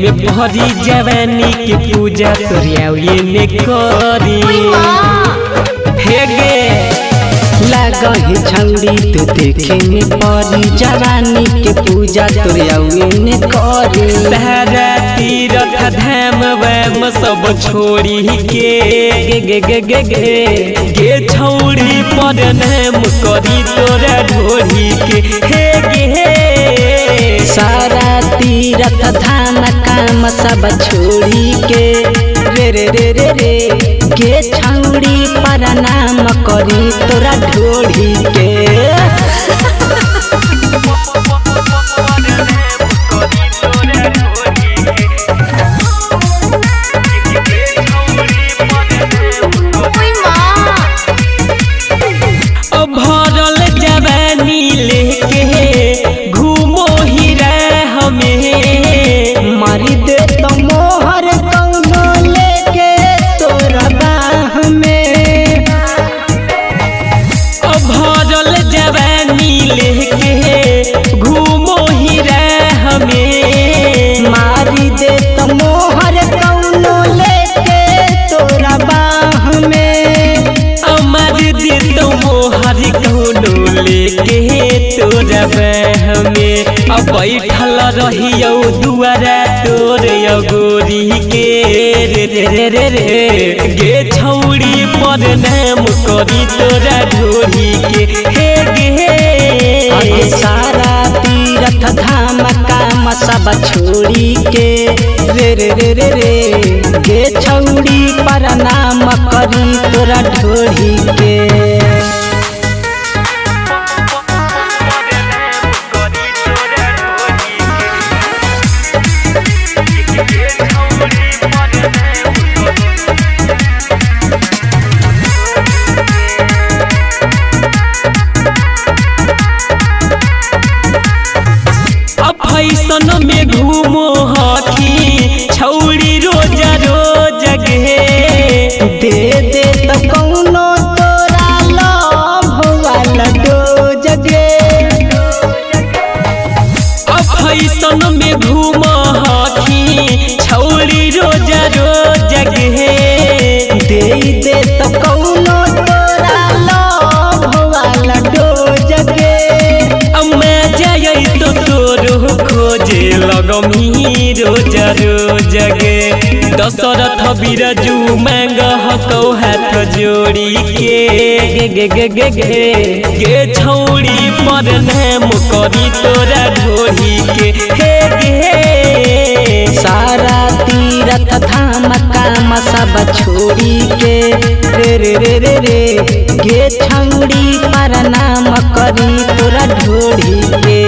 में भरी जवानी के पूजा तोरिया ने करी हे गे लागही छौड़ी तो देखे में परी जवानी के पूजा तोरिया ने करी सारा तीरथ धाम वैम सब छोड़ी के गे गे गे गे गे छौड़ी पर नाम करी तोरा ढोरी के हे गे सारा तीरथ धाम काम सब छोड़ी के रे रे रे रे रे गे छौड़ी पर नाम करी तोरा ढोरी के भरल जवानी लेके घूमो हीरा हमें मारी दे तो मोहर कौनो लेके तोरा बाह में भरल जवानी लेके घूमो हीरा हमें मारी दे तो मोहर कौनो लेके तोरा बाह में अमर दे तो मोहर कौनो लेके तोरा बाह में अब बैठल रहियो दुआरा तोर गोरी के रे रे रे रे गे छौड़ी पर नाम करी तोरा ढोरी के हे गे सारा तीरथ धाम काम सब छोड़ी के रे रे रे रे रे गे छौड़ी पर नाम करी तोरा ढोरी के फैशन में घूमो हकी छौड़ी रोज रोज गे दे दे तो कौनो तोरा लव वाला डोज गे फैशन में घूमो हकी छौड़ी रोज रोज गे दे तो कौनो तोरा लव वाला डोज गे मैं जाई तो तोरो खोजे लगमी रोज रोज गे दशरथ बिरजू मांग हकौ हाथ जोड़ी के गे गे गे गे गे गे छौड़ी पर नाम करी तोरा ढोरी के हे गे सारा तीरथ धाम काम सब छोड़ी के रे रे रे रे रे गे छौड़ी पर नाम करी तोरा ढोरी के